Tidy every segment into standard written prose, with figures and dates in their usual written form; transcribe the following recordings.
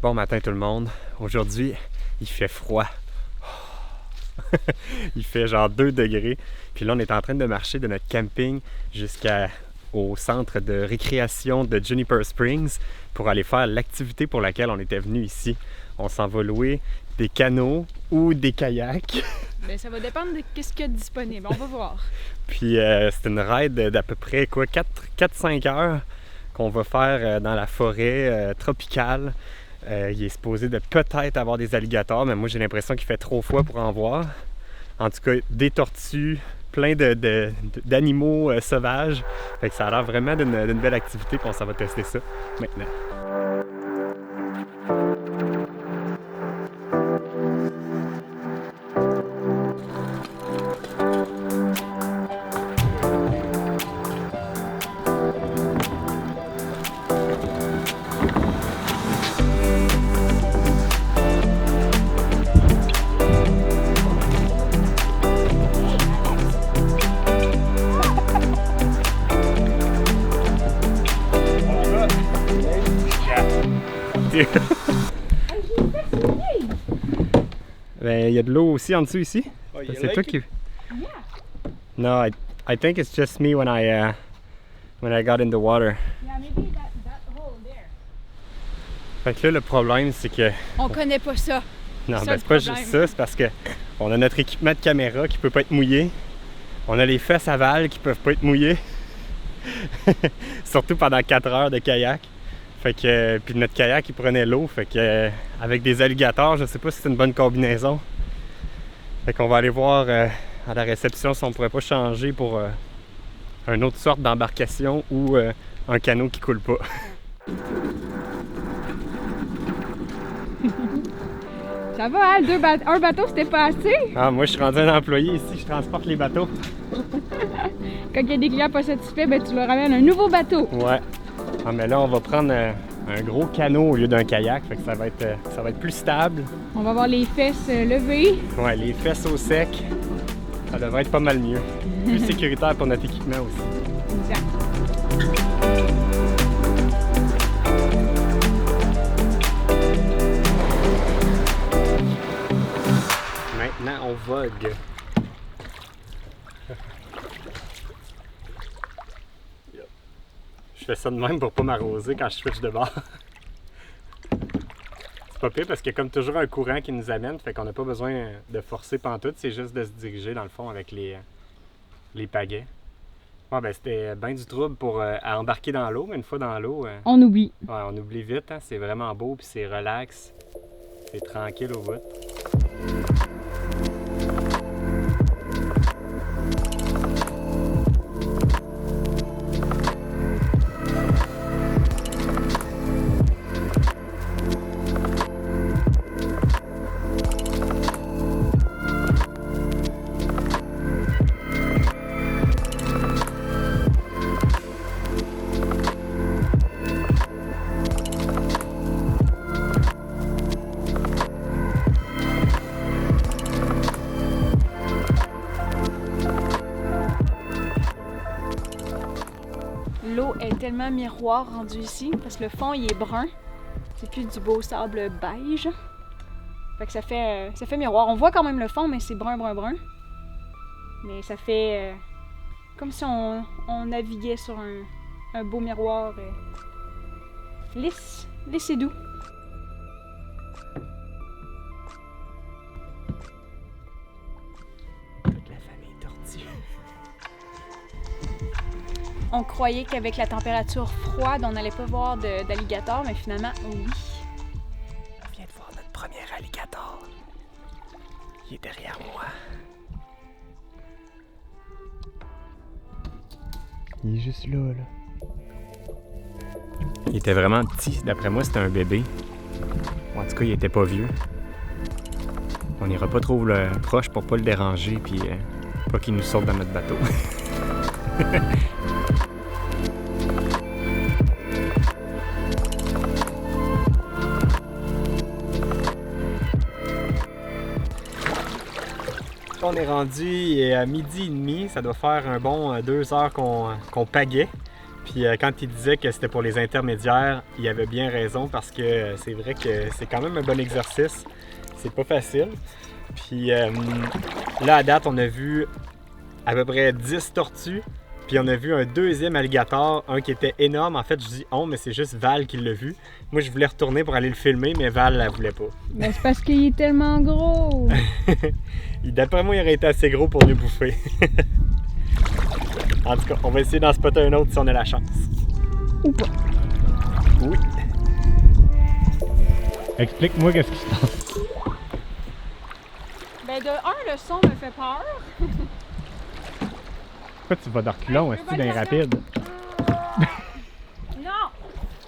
Bon matin tout le monde. Aujourd'hui, il fait froid. Il fait genre 2 degrés. Puis là, on est en train de marcher de notre camping jusqu'au centre de récréation de Juniper Springs pour aller faire l'activité pour laquelle on était venu ici. On s'en va louer des canots ou des kayaks. Bien, ça va dépendre de ce qu'il y a de disponible. On va voir. Puis c'est une ride d'à peu près 4-5 heures qu'on va faire dans la forêt tropicale. Il est supposé de peut-être avoir des alligators, mais moi j'ai l'impression qu'il fait trop froid pour en voir. En tout cas, des tortues, plein d'animaux sauvages. Fait que ça a l'air vraiment d'une belle activité, puis on s'en va tester ça maintenant. Ben, il y a de l'eau aussi en dessous ici. Oh, C'est toi qui... No, I think it's just me when I got in the water. Yeah, maybe that hole there. Fait que là, le problème, c'est que... On connaît pas ça. Non, ça, ben le c'est pas problème. juste ça, c'est parce que on a notre équipement de caméra qui peut pas être mouillé. On a les fesses à Val qui peuvent pas être mouillées. Surtout pendant 4 heures de kayak. Fait que, puis notre kayak, il prenait l'eau. Fait que, avec des alligators, je sais pas si c'est une bonne combinaison. Fait qu'on va aller voir à la réception si on pourrait pas changer pour une autre sorte d'embarcation ou un canot qui coule pas. Ça va, Al? Un bateau, c'était pas assez? Ah, moi, je suis rendu un employé ici, je transporte les bateaux. Quand il y a des clients pas satisfaits, ben, tu leur ramènes un nouveau bateau. Ouais. Ah, mais là, on va prendre un gros canot au lieu d'un kayak, fait que ça va être plus stable. On va avoir les fesses levées. Ouais, les fesses au sec, ça devrait être pas mal mieux. Plus sécuritaire pour notre équipement aussi. Exact. Maintenant, on vogue. Je fais ça de même pour pas m'arroser quand je switch de bord. C'est pas pire parce qu'il y a comme toujours un courant qui nous amène, fait qu'on n'a pas besoin de forcer pantoute, c'est juste de se diriger dans le fond avec les pagaies. Ouais, ben c'était bien du trouble pour à embarquer dans l'eau, mais une fois dans l'eau, On oublie. ouais, on oublie vite, hein? C'est vraiment beau puis c'est relax, c'est tranquille au bout. L'eau est tellement miroir rendue ici parce que le fond il est brun. C'est plus du beau sable beige. Fait que ça fait miroir. On voit quand même le fond, mais c'est brun. Mais ça fait comme si on naviguait sur un beau miroir lisse et doux. Toute la famille tortue. On croyait qu'avec la température froide, on n'allait pas voir d'alligator, mais finalement, oui. On vient de voir notre premier alligator. Il est derrière moi. Il est juste là. Il était vraiment petit. D'après moi, c'était un bébé. En tout cas, il était pas vieux. On n'ira pas trop proche pour pas le déranger, puis pas qu'il nous saute dans notre bateau. On est rendu à 12h30, ça doit faire un bon 2 heures qu'on pagaie. Puis quand il disait que c'était pour les intermédiaires, il avait bien raison parce que c'est vrai que c'est quand même un bon exercice. C'est pas facile. Puis là, à date, on a vu à peu près 10 tortues. Puis on a vu un deuxième alligator, un qui était énorme. En fait, je dis on, mais c'est juste Val qui l'a vu. Moi, je voulais retourner pour aller le filmer, mais Val, elle voulait pas. Mais c'est parce qu'il est tellement gros! D'après moi, il aurait été assez gros pour nous bouffer. En tout cas, on va essayer d'en spotter un autre si on a la chance. Ou pas. Oui. Explique-moi qu'est-ce qui se passe. Ben de un, le son me fait peur. Pourquoi tu vas de reculons, est-ce que dans les rapides? Non!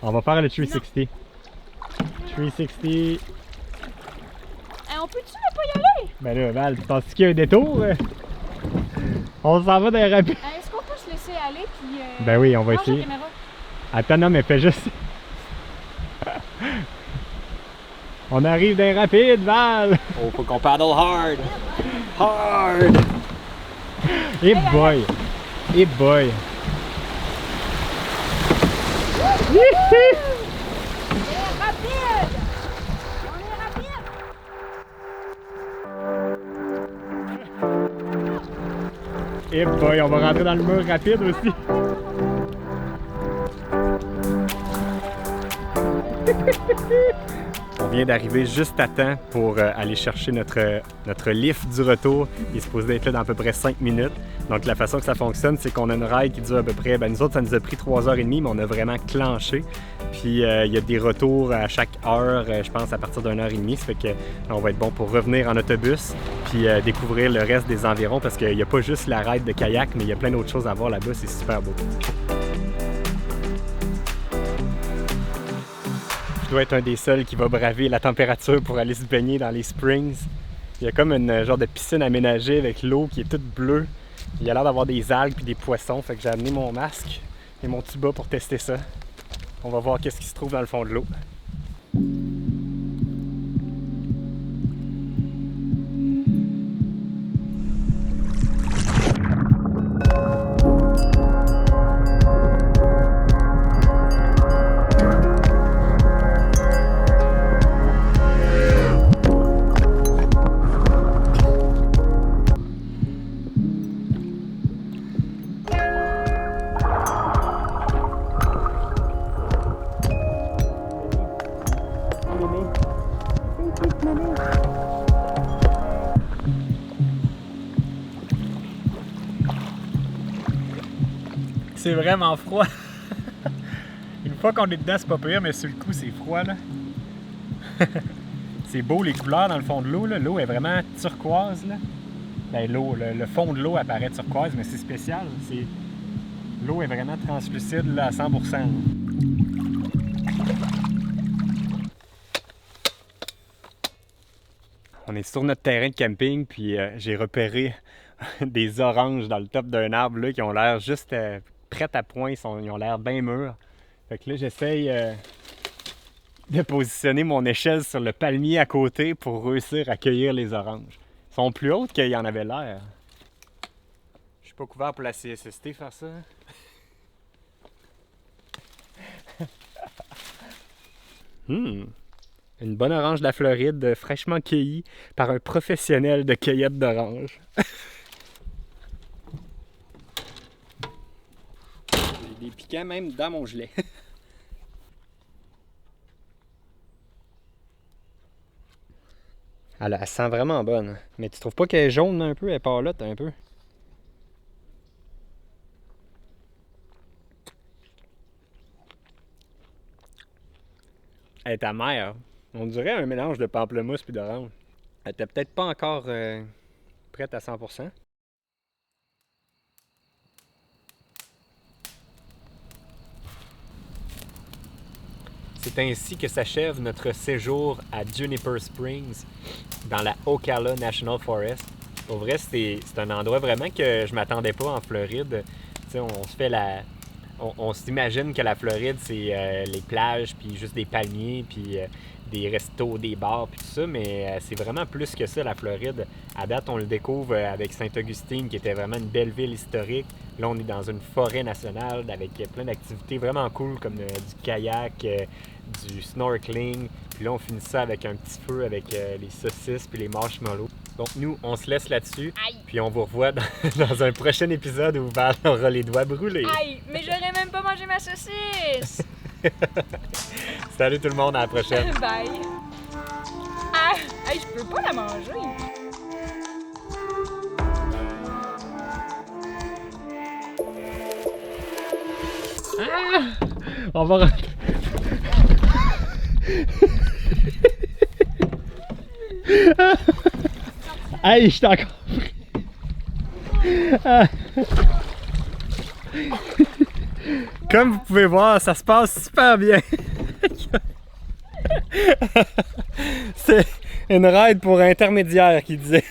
On va faire le 360. 360. Hey, on peut-tu pas y aller? Ben là, Val, tu penses qu'il y a un détour? On s'en va dans les rapides. Hey, est-ce qu'on peut se laisser aller puis... Ben oui, on va range la essayer. caméra? Attends, non, mais fais juste... On arrive dans les rapides, Val! Oh, faut qu'on paddle hard! Hard! Eh boy! Eh boy! On est rapide! On est rapide! Eh boy, on va rentrer dans le mur rapide aussi! On vient d'arriver juste à temps pour aller chercher notre lift du retour. Il est supposé être là dans à peu près 5 minutes. Donc la façon que ça fonctionne, c'est qu'on a une ride qui dure à peu près... Ben, nous autres, ça nous a pris 3h30, mais on a vraiment clenché. Puis il y a des retours à chaque heure, je pense à partir d'1h30. Ça fait qu'on va être bon pour revenir en autobus puis découvrir le reste des environs parce qu'il n'y a pas juste la ride de kayak, mais il y a plein d'autres choses à voir là-bas. C'est super beau. Je dois être un des seuls qui va braver la température pour aller se baigner dans les springs. Il y a comme une genre de piscine aménagée avec l'eau qui est toute bleue. Il y a l'air d'avoir des algues puis des poissons, fait que j'ai amené mon masque et mon tuba pour tester ça. On va voir qu'est-ce qui se trouve dans le fond de l'eau. C'est vraiment froid. Une fois qu'on est dedans, c'est pas pire, mais sur le coup, c'est froid, là. C'est beau, les couleurs dans le fond de l'eau, là. L'eau est vraiment turquoise, là. Ben, l'eau, le fond de l'eau apparaît turquoise, mais c'est spécial. L'eau est vraiment translucide, là, à 100%. Là. On est sur notre terrain de camping, puis j'ai repéré des oranges dans le top d'un arbre là, qui ont l'air juste prêts à point, ils ont l'air bien mûrs. Fait que là, j'essaye de positionner mon échelle sur le palmier à côté pour réussir à cueillir les oranges. Ils sont plus hautes qu'il y en avait l'air. Je suis pas couvert pour la CSST faire ça. Une bonne orange de la Floride, fraîchement cueillie par un professionnel de cueillette d'oranges. J'ai des piquants même dans mon gilet. Elle sent vraiment bonne. Mais tu trouves pas qu'elle est jaune un peu? Elle est pâlotte un peu? Elle est amère. On dirait un mélange de pamplemousse puis d'orange. Elle était peut-être pas encore prête à 100%. C'est ainsi que s'achève notre séjour à Juniper Springs, dans la Ocala National Forest. Pour vrai, c'est un endroit vraiment que je m'attendais pas en Floride. T'sais, on on s'imagine que la Floride, c'est les plages, puis juste des palmiers, puis des restos, des bars, puis tout ça, mais c'est vraiment plus que ça, la Floride. À date, on le découvre avec Sainte-Augustine, qui était vraiment une belle ville historique. Là, on est dans une forêt nationale avec plein d'activités vraiment cool, comme du kayak, du snorkeling. Puis là, on finit ça avec un petit feu avec les saucisses puis les marshmallows. Donc nous, on se laisse là-dessus, puis on vous revoit dans un prochain épisode où Val aura les doigts brûlés. Aïe, mais j'aurais même pas mangé ma saucisse! Salut tout le monde, à la prochaine! Bye! Ah! Hey, je peux pas la manger! On va rentrer. Hey, je t'ai encore pris. Comme vous pouvez voir, ça se passe super bien. C'est une ride pour intermédiaire qui disait.